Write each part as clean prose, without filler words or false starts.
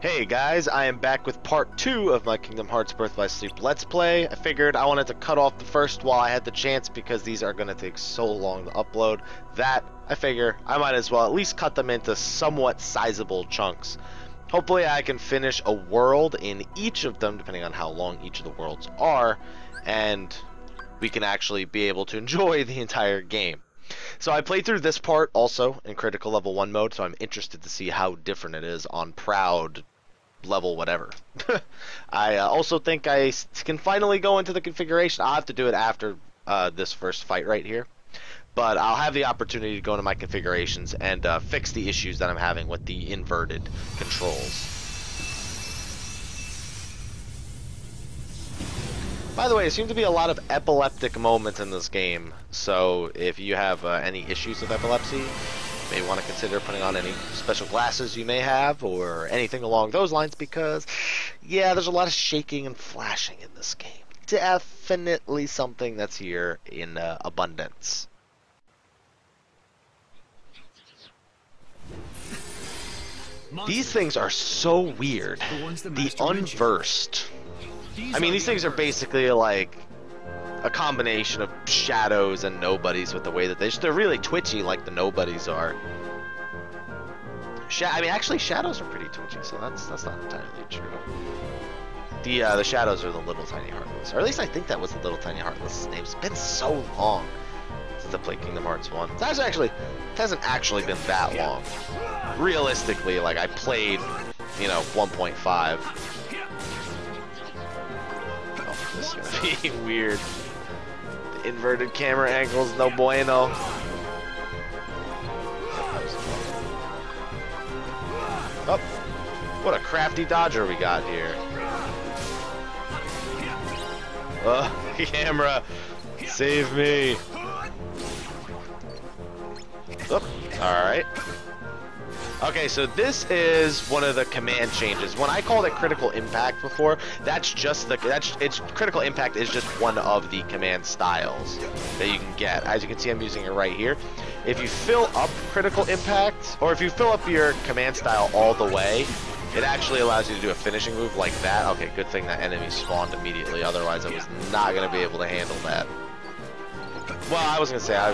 Hey guys, I am back with part 2 of my Kingdom Hearts Birth by Sleep Let's Play. I figured I wanted to cut off the first while I had the chance because these are going to take so long to upload that I figure I might as well at least cut them into somewhat sizable chunks. Hopefully I can finish a world in each of them depending on how long each of the worlds are, and we can actually be able to enjoy the entire game. So I played through this part also in critical level 1 mode, so I'm interested to see how different it is on proud level whatever. I also think I can finally go into the configuration. I'll have to do it after this first fight right here, but I'll have the opportunity to go into my configurations and fix the issues that I'm having with the inverted controls. By the way, there seem to be a lot of epileptic moments in this game, so if you have any issues with epilepsy, you may want to consider putting on any special glasses you may have, or anything along those lines, because, yeah, there's a lot of shaking and flashing in this game. Definitely something that's here in abundance. These things are so weird. The unversed. I mean, these things are basically like a combination of shadows and nobodies with the way that they're really twitchy like the nobodies are. I mean, actually, shadows are pretty twitchy, so that's not entirely true. The shadows are the Little Tiny Heartless, or at least I think that was the Little Tiny Heartless' name. It's been so long since I played Kingdom Hearts 1. It hasn't actually been that long. Realistically, like, I played, 1.5. This is gonna be weird. The inverted camera angles, no bueno. Oh, what a crafty dodger we got here. Camera, save me. Oh, alright. Okay, so this is one of the command changes. When I called it critical impact before, that's just critical impact is just one of the command styles that you can get. As you can see, I'm using it right here. If you fill up critical impact, or if you fill up your command style all the way, it actually allows you to do a finishing move like that. Okay, good thing that enemy spawned immediately, otherwise I was not going to be able to handle that. Well, I was going to say that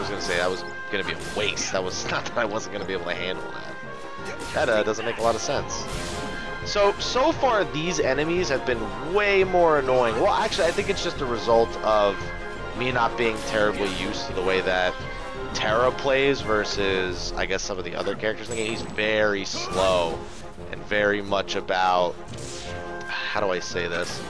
was going to be a waste. That was not that I wasn't going to be able to handle that. That doesn't make a lot of sense. So far these enemies have been way more annoying. Well, actually, I think it's just a result of me not being terribly used to the way that Terra plays versus, I guess, some of the other characters in the game. He's very slow and very much about, how do I say this?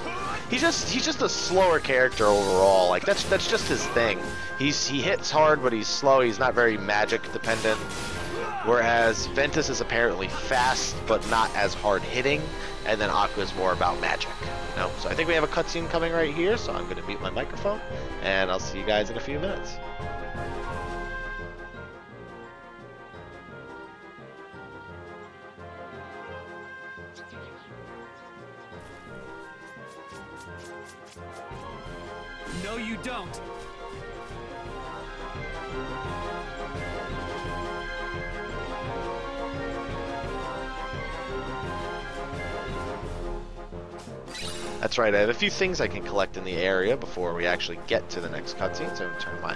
He's just a slower character overall. Like, that's just his thing. He hits hard, but he's slow. He's not very magic dependent. Whereas Ventus is apparently fast, but not as hard hitting, and then Aqua is more about magic. So I think we have a cutscene coming right here, so I'm going to mute my microphone, and I'll see you guys in a few minutes. No, you don't. That's right, I have a few things I can collect in the area before we actually get to the next cutscene, so I'm going to turn my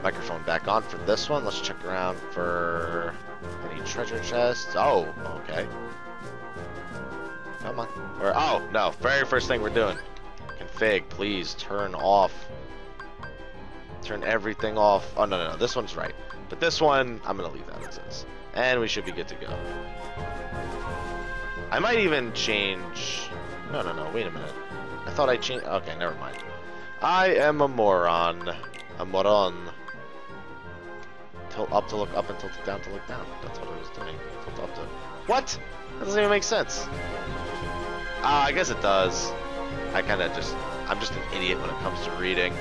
microphone back on for this one. Let's check around for any treasure chests. Oh, okay. Come on. Oh, no, very first thing we're doing. Config, please turn off. Turn everything off. Oh, no, this one's right. But this one, I'm going to leave that as is. And we should be good to go. I might even change... No, wait a minute. I thought I changed... Okay, never mind. I am a moron. A moron. Tilt up to look up and tilt down to look down. That's what I was doing. Tilt up to... What? That doesn't even make sense. I guess it does. I'm just an idiot when it comes to reading.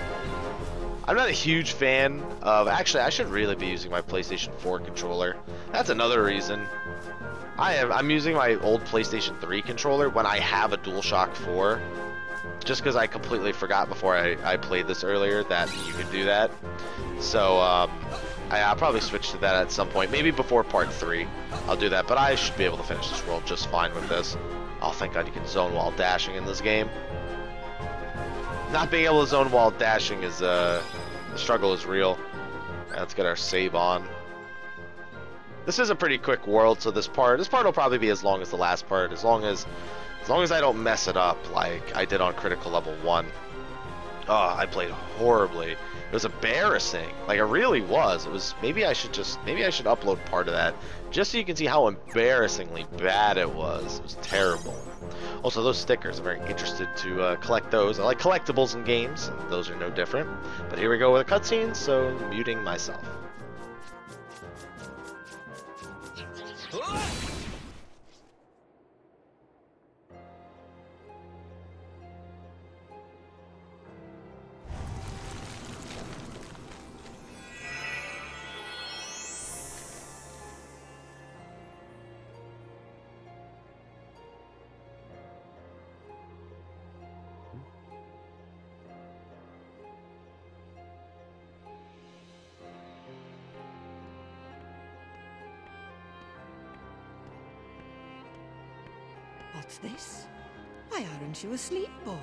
I'm not a huge fan of... Actually, I should really be using my PlayStation 4 controller. That's another reason. I'm using my old PlayStation 3 controller when I have a DualShock 4, just because I completely forgot before I played this earlier that you could do that. So I'll probably switch to that at some point, maybe before part 3. I'll do that, but I should be able to finish this world just fine with this. Oh, thank God you can zone while dashing in this game. Not being able to zone while dashing is, the struggle is real. Right, let's get our save on. This is a pretty quick world, so this part will probably be as long as the last part, as long as I don't mess it up like I did on critical level 1. Oh, I played horribly. It was embarrassing. Like, it really was. It was, maybe I should upload part of that just so you can see how embarrassingly bad it was. It was terrible. Also, those stickers, I'm very interested to collect those. I like collectibles in games, and those are no different. But here we go with a cutscene, so muting myself. What's this? Why aren't you asleep, boy?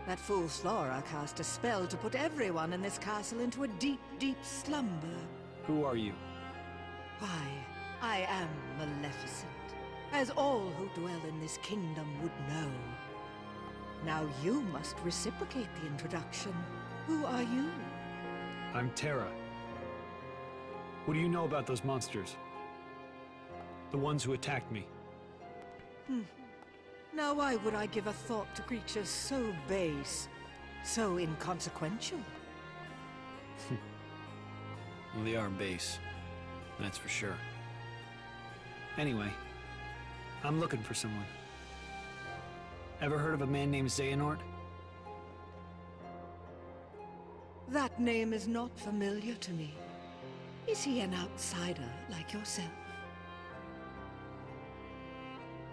That fool Flora cast a spell to put everyone in this castle into a deep, deep slumber. Who are you? Why, I am Maleficent, as all who dwell in this kingdom would know. Now you must reciprocate the introduction. Who are you? I'm Terra. What do you know about those monsters? The ones who attacked me. Now why would I give a thought to creatures so base, so inconsequential? Well, they are base. That's for sure. Anyway, I'm looking for someone. Ever heard of a man named Xehanort? That name is not familiar to me. Is he an outsider like yourself?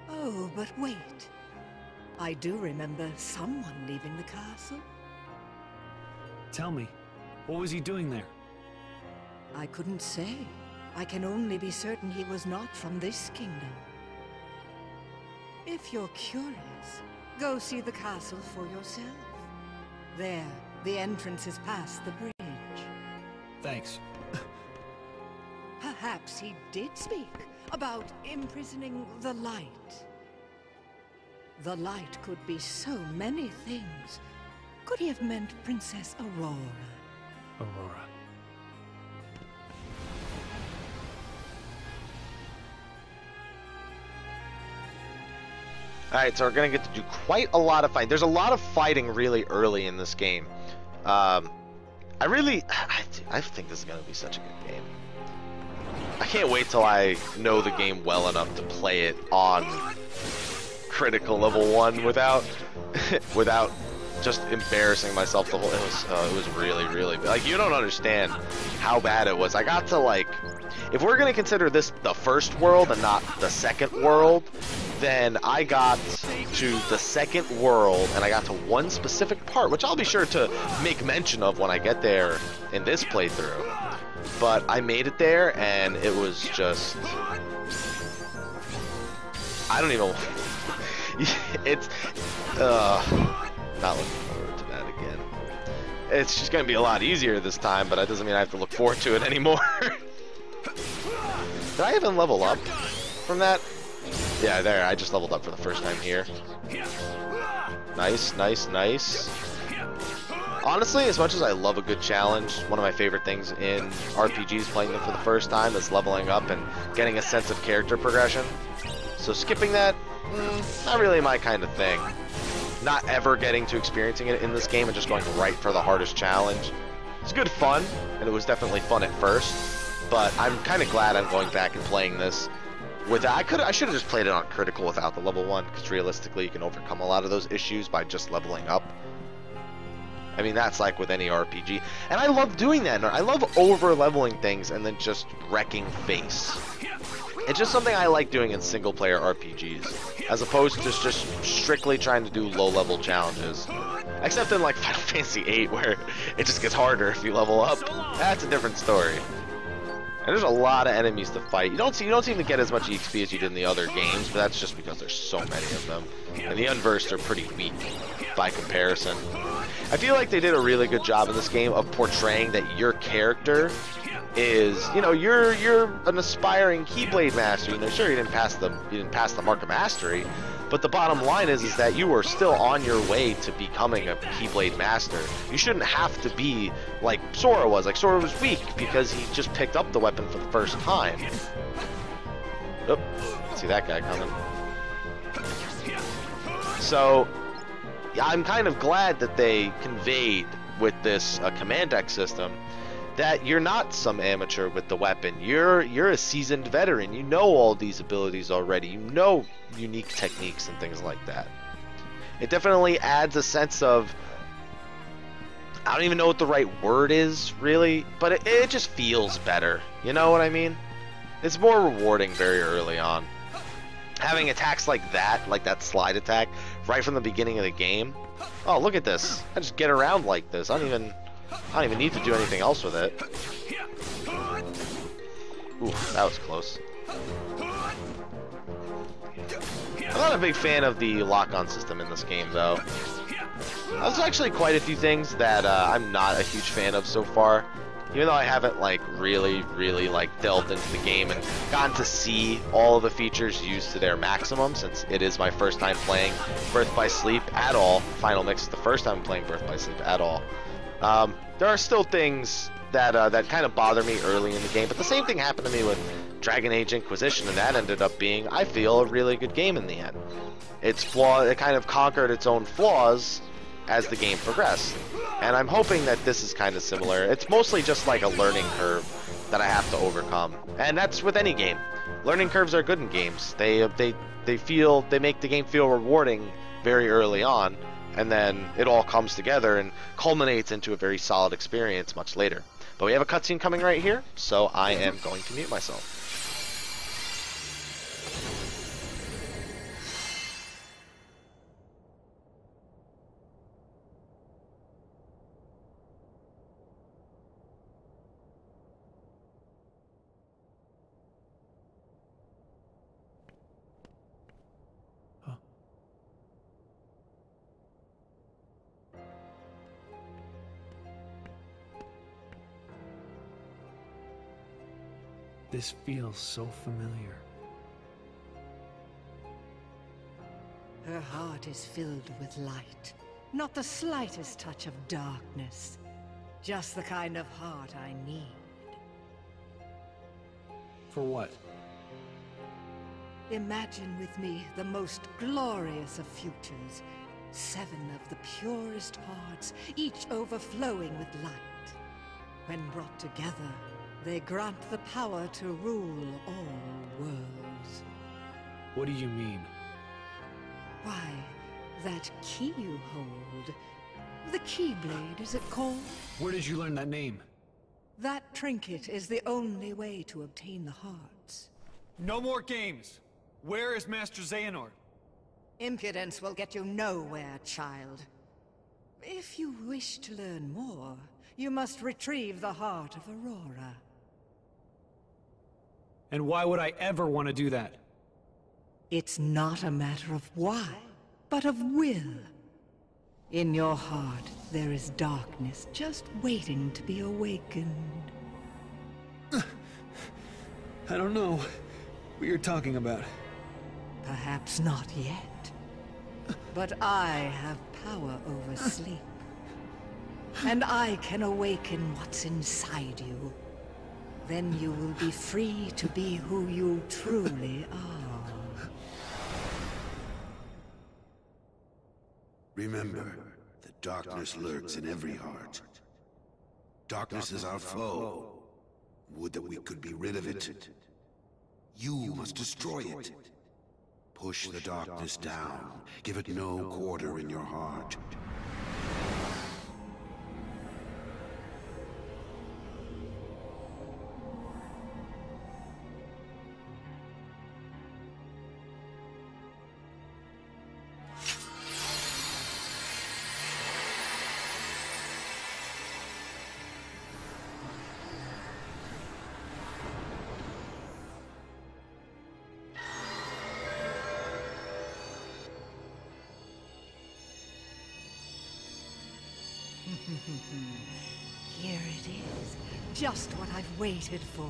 Oh, but wait. I do remember someone leaving the castle. Tell me, what was he doing there? I couldn't say. I can only be certain he was not from this kingdom. If you're curious, go see the castle for yourself. There, the entrance is past the bridge. Thanks. Perhaps he did speak about imprisoning the light. The light could be so many things. Could he have meant Princess Aurora? Aurora. Alright, so we're going to get to do quite a lot of fighting. There's a lot of fighting really early in this game. I think this is going to be such a good game. I can't wait till I know the game well enough to play it on critical level 1 without just embarrassing myself the whole. It was really, really bad. Like, you don't understand how bad it was. I got to, like, if we're gonna consider this the first world and not the second world, then I got to the second world and I got to one specific part, which I'll be sure to make mention of when I get there in this playthrough. But I made it there and it was just, I don't even. It's not looking forward to that again. It's just gonna be a lot easier this time, but that doesn't mean I have to look forward to it anymore. Did I even level up from that? Yeah, there, I just leveled up for the first time here. Nice, nice, nice. Honestly, as much as I love a good challenge, one of my favorite things in RPGs playing them for the first time is leveling up and getting a sense of character progression. So skipping that, not really my kind of thing. Not ever getting to experiencing it in this game and just going right for the hardest challenge. It's good fun, and it was definitely fun at first, but I'm kind of glad I'm going back and playing this without. I should have just played it on critical without the level 1, because realistically you can overcome a lot of those issues by just leveling up. I mean, that's like with any RPG, and I love doing that. I love over-leveling things and then just wrecking face. It's just something I like doing in single-player RPGs, as opposed to just strictly trying to do low-level challenges. Except in like Final Fantasy VIII, where it just gets harder if you level up. That's a different story. And there's a lot of enemies to fight. You don't seem to get as much XP as you did in the other games, but that's just because there's so many of them. And the unversed are pretty weak by comparison. I feel like they did a really good job in this game of portraying that your character is, you know, you're an aspiring Keyblade master. You know, sure, you didn't pass the mark of mastery, but the bottom line is that you are still on your way to becoming a Keyblade master. You shouldn't have to be like Sora was. Like, Sora was weak because he just picked up the weapon for the first time. Oop, see that guy coming. So, yeah, I'm kind of glad that they conveyed with this command deck system that you're not some amateur with the weapon. You're a seasoned veteran. You know all these abilities already. You know unique techniques and things like that. It definitely adds a sense of, I don't even know what the right word is, really, but it just feels better. You know what I mean? It's more rewarding very early on. Having attacks like that slide attack, right from the beginning of the game. Oh, look at this. I just get around like this. I don't even need to do anything else with it. Ooh, that was close. I'm not a big fan of the lock-on system in this game, though. There's actually quite a few things that I'm not a huge fan of so far. Even though I haven't really delved into the game and gotten to see all of the features used to their maximum, since it is my first time playing Birth by Sleep at all. Final Mix is the first time playing Birth by Sleep at all. There are still things that that kind of bother me early in the game, but the same thing happened to me with Dragon Age Inquisition, and that ended up being, I feel, a really good game in the end. It kind of conquered its own flaws as the game progressed, and I'm hoping that this is kind of similar. It's mostly just like a learning curve that I have to overcome, and that's with any game. Learning curves are good in games. They make the game feel rewarding very early on, and then it all comes together and culminates into a very solid experience much later. But we have a cutscene coming right here, so I am going to mute myself. This feels so familiar. Her heart is filled with light. Not the slightest touch of darkness. Just the kind of heart I need. For what? Imagine with me the most glorious of futures. 7 of the purest hearts, each overflowing with light. When brought together, they grant the power to rule all worlds. What do you mean? Why, that key you hold. The Keyblade, is it called? Where did you learn that name? That trinket is the only way to obtain the hearts. No more games! Where is Master Xehanort? Impudence will get you nowhere, child. If you wish to learn more, you must retrieve the heart of Aurora. And why would I ever want to do that? It's not a matter of why, but of will. In your heart, there is darkness just waiting to be awakened. I don't know what you're talking about. Perhaps not yet. But I have power over sleep. And I can awaken what's inside you. Then you will be free to be who you truly are. Remember, the darkness lurks in every heart. Darkness is our foe. Would that we could be rid of it. You must destroy it. Push the darkness down. Give it no quarter in your heart. Here it is. Just what I've waited for.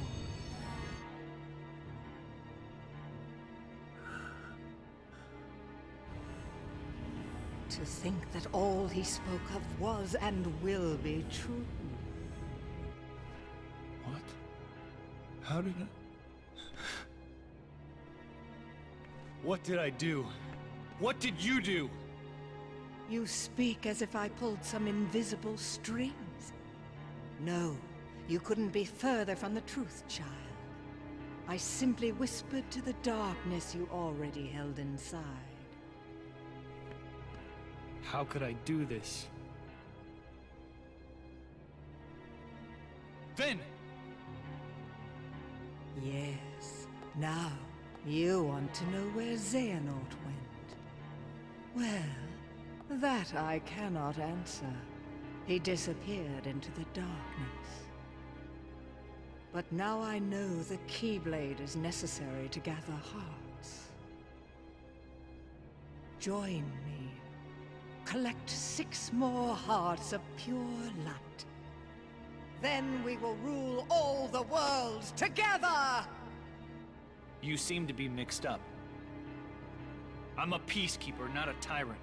To think that all he spoke of was and will be true. What? How did I... What did I do? What did you do? You speak as if I pulled some invisible strings. No, you couldn't be further from the truth, child. I simply whispered to the darkness you already held inside. How could I do this? Finn! Yes. Now, you want to know where Xehanort went. Well, that I cannot answer. He disappeared into the darkness. But now I know the Keyblade is necessary to gather hearts. Join me. Collect 6 more hearts of pure light. Then we will rule all the worlds together! You seem to be mixed up. I'm a peacekeeper, not a tyrant.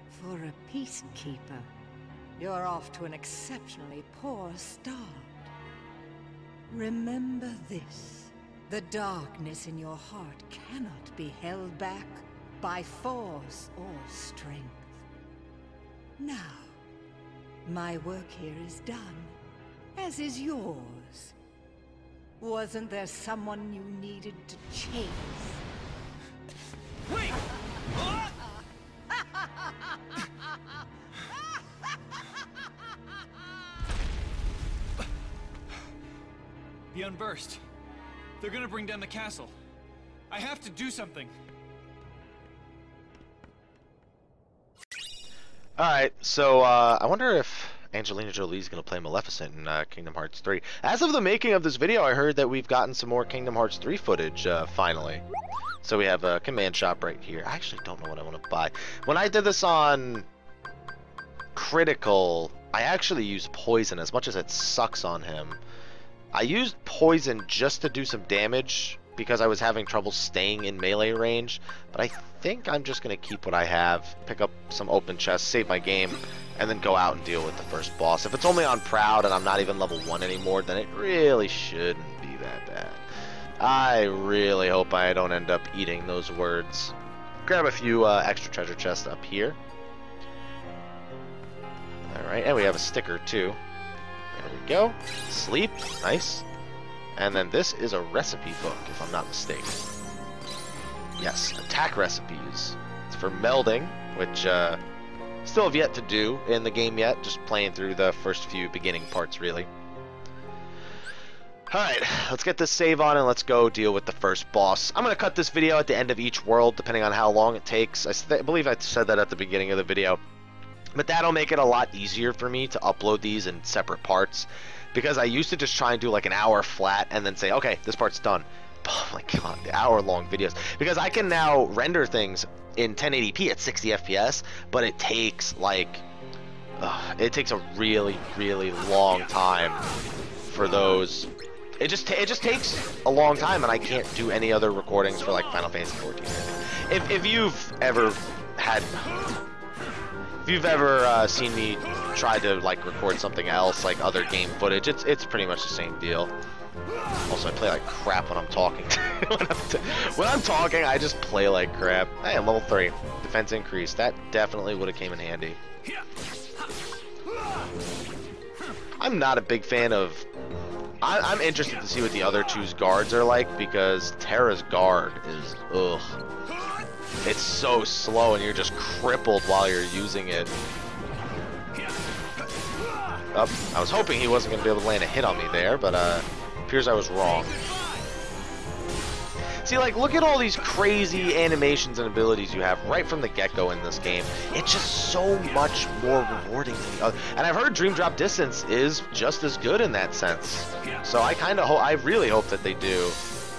For a peacekeeper, you're off to an exceptionally poor start. Remember this. The darkness in your heart cannot be held back by force or strength. Now, my work here is done, as is yours. Wasn't there someone you needed to chase? Wait! The Unversed. They're gonna bring down the castle. I have to do something. Alright, so I wonder if Angelina Jolie's gonna play Maleficent in Kingdom Hearts 3. As of the making of this video, I heard that we've gotten some more Kingdom Hearts 3 footage, finally. So we have a command shop right here. I actually don't know what I want to buy. When I did this on Critical, I actually used Poison, as much as it sucks on him. I used Poison just to do some damage, because I was having trouble staying in melee range, but I think I'm just going to keep what I have, pick up some open chests, save my game, and then go out and deal with the first boss. If it's only on Proud and I'm not even level 1 anymore, then it really shouldn't be that bad. I really hope I don't end up eating those words. Grab a few extra treasure chests up here. Alright, and we have a sticker too. There we go. Sleep, nice. And then this is a recipe book, if I'm not mistaken. Yes, attack recipes. It's for melding, which still have yet to do in the game yet, just playing through the first few beginning parts, really. Alright, let's get this save on and let's go deal with the first boss. I'm going to cut this video at the end of each world, depending on how long it takes. I believe I said that at the beginning of the video. But that'll make it a lot easier for me to upload these in separate parts. Because I used to just try and do like an hour flat and then say, okay, this part's done. Oh my god, the hour-long videos. Because I can now render things in 1080p at 60 FPS, but it takes like... it takes a really, really long time for those... It just takes a long time, and I can't do any other recordings for like Final Fantasy 14. If you've ever had... If you've ever seen me try to like record something else, like other game footage, it's pretty much the same deal. Also, I play like crap when I'm talking. When I'm talking, I just play like crap. Hey, I'm level 3. Defense increase. That definitely would have came in handy. I'm not a big fan of... I'm interested to see what the other two's guards are like, because Terra's guard is... ugh. It's so slow and you're just crippled while you're using it. Oh, I was hoping he wasn't going to be able to land a hit on me there, but appears I was wrong. See, like, look at all these crazy animations and abilities you have right from the get-go in this game. It's just so much more rewarding than the other. And I've heard Dream Drop Distance is just as good in that sense. So I really hope that they do.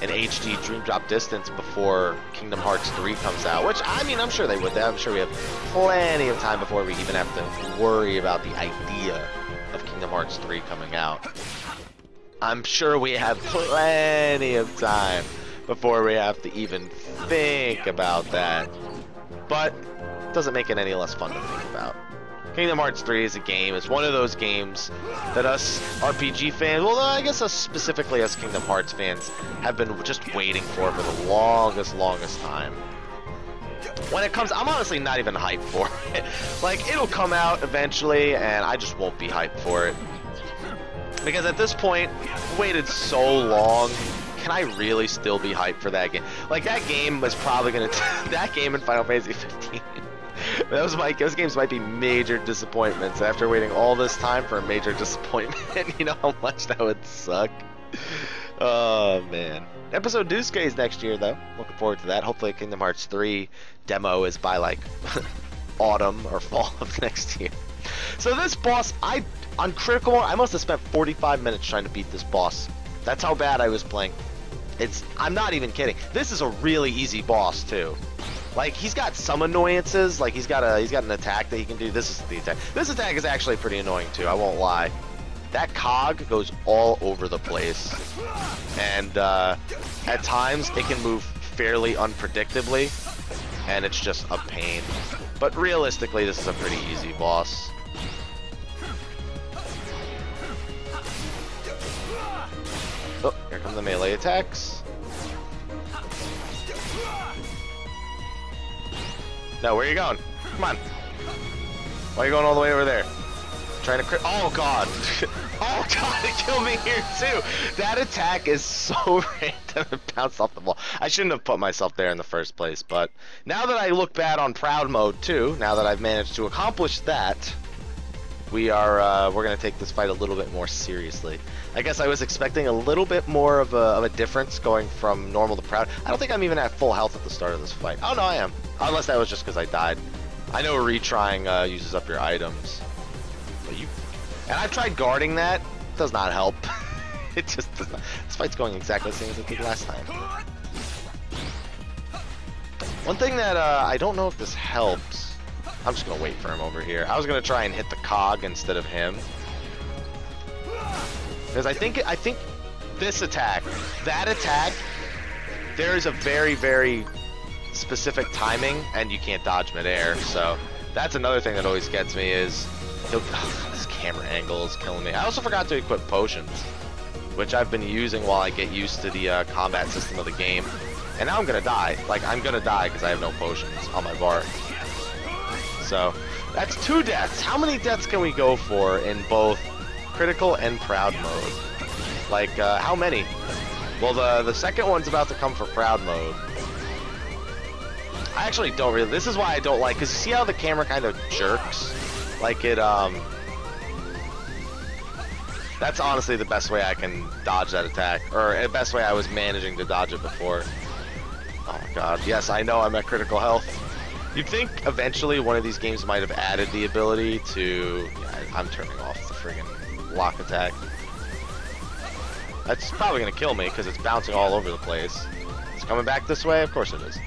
an HD Dream Drop Distance before Kingdom Hearts 3 comes out, which, I mean, I'm sure they would. I'm sure we have plenty of time before we even have to worry about the idea of Kingdom Hearts 3 coming out. I'm sure we have plenty of time before we have to even think about that. But it doesn't make it any less fun to think about. Kingdom Hearts 3 is a game. It's one of those games that us RPG fans, well, I guess us specifically as Kingdom Hearts fans, have been just waiting for the longest time. When it comes, I'm honestly not even hyped for it. Like, it'll come out eventually, and I just won't be hyped for it. Because at this point, I've waited so long. Can I really still be hyped for that game? Like, that game was probably gonna that game in Final Fantasy 15. Those games might be major disappointments. After waiting all this time for a major disappointment, you know how much that would suck. Oh man. Episode Dusuke is next year though. Looking forward to that. Hopefully Kingdom Hearts 3 demo is by like autumn or fall of next year. So this boss, on critical mode, I must have spent 45 minutes trying to beat this boss. That's how bad I was playing. I'm not even kidding. This is a really easy boss too. Like, he's got some annoyances. Like, he's got an attack that he can do. This is the attack. This attack is actually pretty annoying too, I won't lie. That cog goes all over the place. And at times it can move fairly unpredictably, and it's just a pain. But realistically, this is a pretty easy boss. Oh, here come the melee attacks. No, where are you going? Come on. Why are you going all the way over there? Trying to crit. Oh god. Oh god, it killed me here too. That attack is so random. It bounced off the wall. I shouldn't have put myself there in the first place, but now that I look bad on proud mode too, now that I've managed to accomplish that, we're gonna take this fight a little bit more seriously. I guess I was expecting a little bit more of a difference going from normal to proud. I don't think I'm even at full health at the start of this fight. Oh no, I am. Unless that was just because I died. I know retrying uses up your items. But and I've tried guarding that. It does not help. It just does not. This fight's going exactly the same as it did last time. One thing that I don't know if this helps. I'm just gonna wait for him over here. I was gonna try and hit the cog instead of him. Because I think this attack, that attack, there is a very, very specific timing, and you can't dodge midair. So that's another thing that always gets me is this camera angle is killing me. I also forgot to equip potions, which I've been using while I get used to the combat system of the game. And now I'm gonna die. Like, I'm gonna die because I have no potions on my bar. So that's 2 deaths. How many deaths can we go for in both critical and proud mode? Like, how many? Well, the second one's about to come for proud mode. I actually don't really. This is why I don't like, because you see how the camera kind of jerks? Like it, that's honestly the best way I can dodge that attack, or the best way I was managing to dodge it before. Oh my god, yes, I know I'm at critical health. You'd think eventually one of these games might have added the ability to... Yeah, I'm turning off the friggin' lock attack. That's probably gonna kill me because it's bouncing all over the place. It's coming back this way? Of course it is.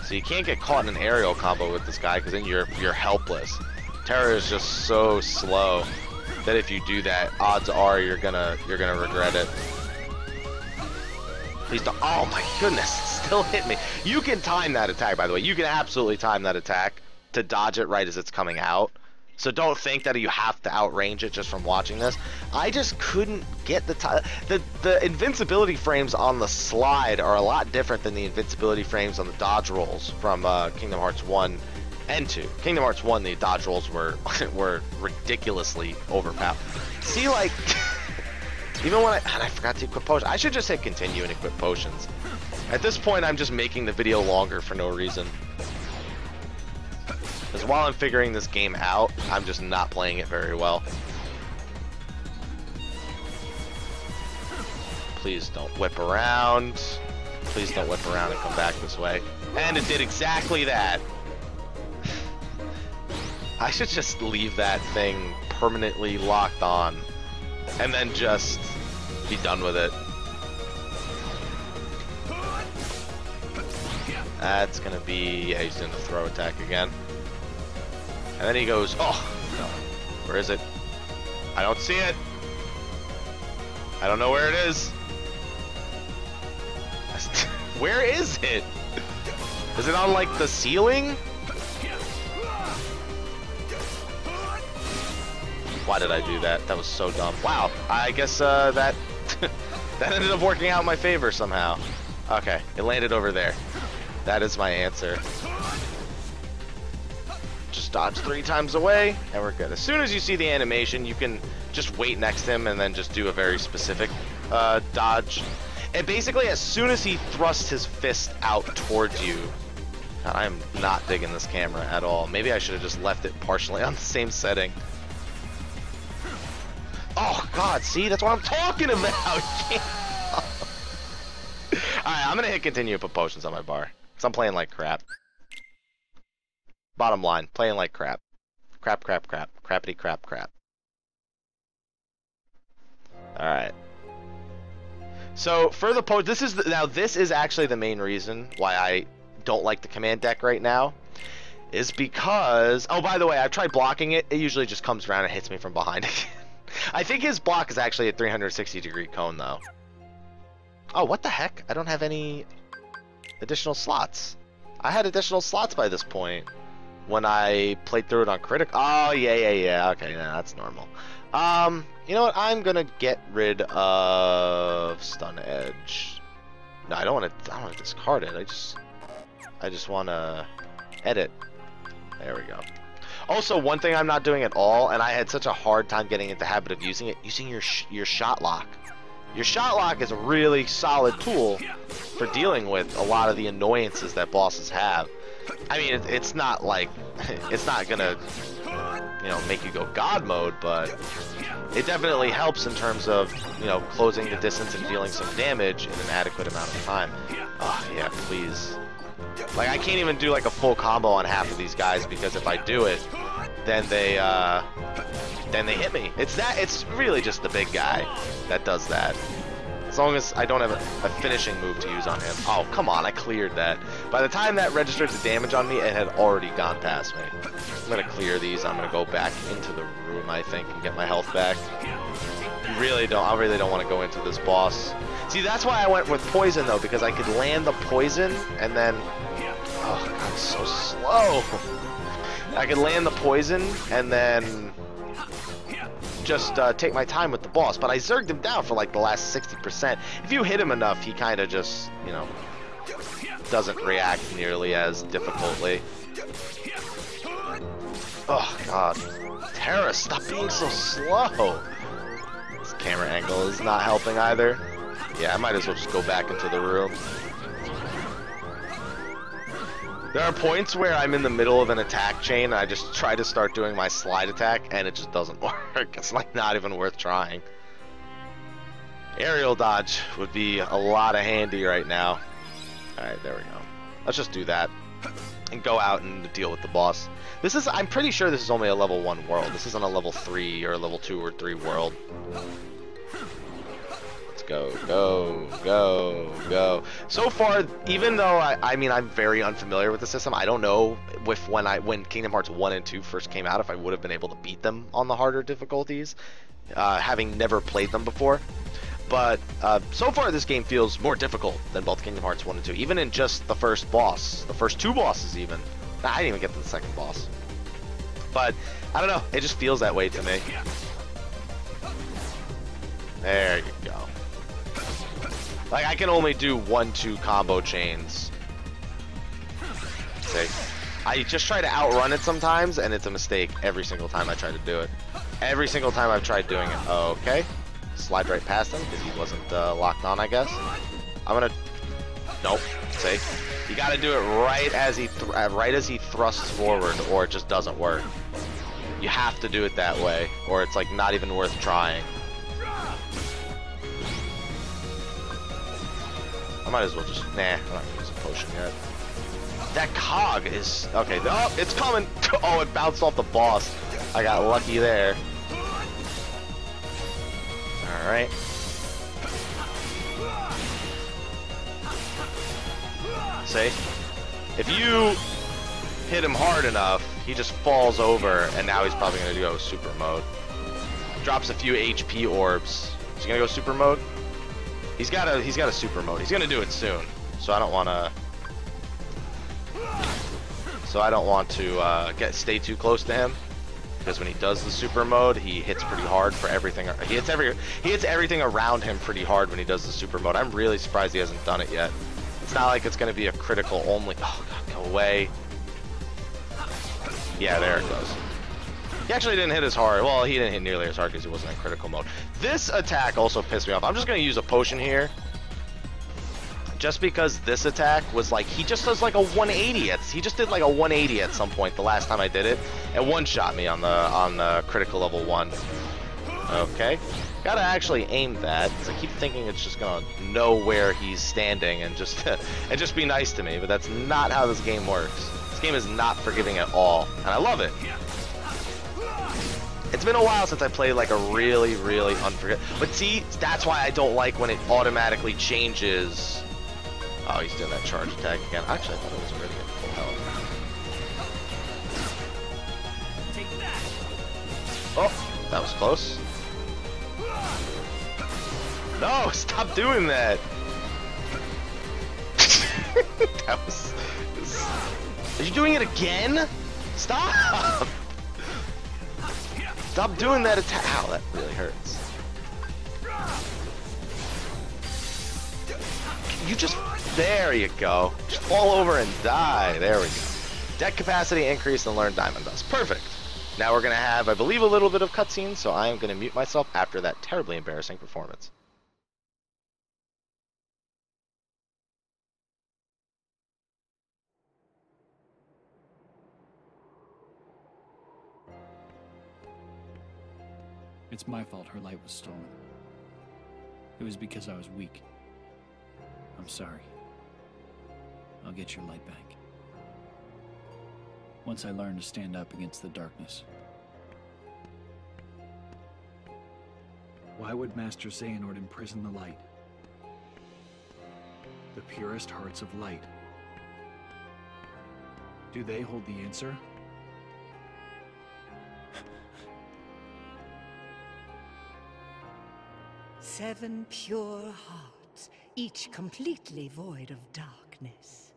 So you can't get caught in an aerial combo with this guy because then you're helpless. Terra is just so slow that if you do that, odds are you're gonna regret it. Please don't. Oh my goodness, it still hit me. You can time that attack, by the way. You can absolutely time that attack to dodge it right as it's coming out. So don't think that you have to outrange it just from watching this. I just couldn't get the invincibility frames on the slide are a lot different than the invincibility frames on the dodge rolls from Kingdom Hearts 1 and 2. Kingdom Hearts 1, the dodge rolls were ridiculously overpowered. See, like, even when I forgot to equip potions. I should just hit continue and equip potions. At this point, I'm just making the video longer for no reason. Because while I'm figuring this game out, I'm just not playing it very well. Please don't whip around. Please don't whip around and come back this way. And it did exactly that. I should just leave that thing permanently locked on. And then just be done with it. That's gonna be, yeah, he's doing the throw attack again. And then he goes, oh, no. Where is it? I don't see it. I don't know where it is. Where is it? Is it on, like, the ceiling? Why did I do that? That was so dumb. Wow, I guess that that ended up working out in my favor somehow. Okay, it landed over there. That is my answer. Just dodge 3 times away, and we're good. As soon as you see the animation, you can just wait next to him and then just do a very specific dodge. And basically, as soon as he thrusts his fist out towards you, God, I am not digging this camera at all. Maybe I should have just left it partially on the same setting. Oh, God, see? That's what I'm talking about! Alright, I'm gonna hit continue and put potions on my bar. Because I'm playing like crap. Bottom line, playing like crap. Crap, crap, crap. Crappity crap, crap. Alright. So, for the post, this is actually the main reason why I don't like the command deck right now. Is because, oh, by the way, I've tried blocking it. It usually just comes around and hits me from behind again. I think his block is actually a 360-degree cone, though. Oh, what the heck? I don't have any additional slots. I had additional slots by this point when I played through it on Critic. Oh, yeah. Okay, yeah, that's normal. You know what? I'm gonna get rid of Stun Edge. No, I don't want to discard it. I just want to edit. There we go. Also, one thing I'm not doing at all, and I had such a hard time getting into the habit of using it, using your shot lock. Your shot lock is a really solid tool for dealing with a lot of the annoyances that bosses have. I mean, it's not like, it's not gonna, you know, make you go God mode, but it definitely helps in terms of, you know, closing the distance and dealing some damage in an adequate amount of time. Oh, yeah, please. Like, I can't even do like a full combo on half of these guys because if I do it, then they hit me. It's really just the big guy that does that. As long as I don't have a finishing move to use on him. Oh, come on, I cleared that. By the time that registered the damage on me, it had already gone past me. I'm gonna clear these. I'm gonna go back into the room, I think, and get my health back. I really don't want to go into this boss. See, that's why I went with poison, though, because I could land the poison, and then... Oh, God, it's so slow. I could land the poison, and then just take my time with the boss. But I zerged him down for, like, the last 60%. If you hit him enough, he kind of just, you know, doesn't react nearly as difficultly. Oh, God. Terra, stop being so slow. This camera angle is not helping either. Yeah, I might as well just go back into the room. There are points where I'm in the middle of an attack chain and I just try to start doing my slide attack and it just doesn't work. It's like not even worth trying. Aerial dodge would be a lot of handy right now. Alright, there we go. Let's just do that and go out and deal with the boss. This is, I'm pretty sure this is only a level 1 world. This isn't a level 3 or a level 2 or 3 world. Go, go, go, go. So far, even though I mean I'm very unfamiliar with the system, I don't know if when Kingdom Hearts 1 and 2 first came out, if I would have been able to beat them on the harder difficulties, having never played them before. But so far this game feels more difficult than both Kingdom Hearts 1 and 2, even in just the first boss, the first 2 bosses even. I didn't even get to the second boss. But, I don't know, it just feels that way to me. There you go. Like, I can only do 1-2 combo chains. See? I just try to outrun it sometimes, and it's a mistake every single time I try to do it. Every single time I've tried doing it. Okay. Slide right past him, because he wasn't locked on, I guess. I'm gonna... Nope. See? You gotta do it right as he thrusts forward, or it just doesn't work. You have to do it that way, or it's, like, not even worth trying. I might as well just... Nah, I'm not gonna use a potion yet. That cog is... Okay, oh, it's coming! Oh, it bounced off the boss. I got lucky there. Alright. See? If you hit him hard enough, he just falls over, and now he's probably gonna go super mode. Drops a few HP orbs. Is he gonna go super mode? He's got a super mode. He's gonna do it soon. So I don't wanna stay too close to him, because when he does the super mode, he hits pretty hard for everything. He hits everything around him pretty hard when he does the super mode. I'm really surprised he hasn't done it yet. It's not like it's gonna be a critical only. Oh god, go away. Yeah, there it goes. He actually didn't hit as hard. Well, he didn't hit nearly as hard because he wasn't in critical mode. This attack also pissed me off. I'm just gonna use a potion here. Just because this attack was like, he just does like a 180. He just did like a 180 at some point the last time I did it. And one-shot me on the critical level 1. Okay. Gotta actually aim that, because I keep thinking it's just gonna know where he's standing and just be nice to me, but that's not how this game works. This game is not forgiving at all, and I love it. It's been a while since I played like a really, really unforgettable. But see, that's why I don't like when it automatically changes. Oh, he's doing that charge attack again. Actually, I thought it was already at full health. Oh, that was close. No, stop doing that. Are you doing it again? Stop! Stop doing that attack. Ow, that really hurts. You just... There you go. Just fall over and die. There we go. Deck capacity increase and learn Diamond Dust. Perfect. Now we're going to have, I believe, a little bit of cutscene, so I am going to mute myself after that terribly embarrassing performance. It's my fault her light was stolen. It was because I was weak. I'm sorry. I'll get your light back. Once I learn to stand up against the darkness. Why would Master Xehanort imprison the light? The purest hearts of light. Do they hold the answer? Seven pure hearts, each completely void of darkness.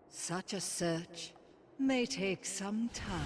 Such a search may take some time.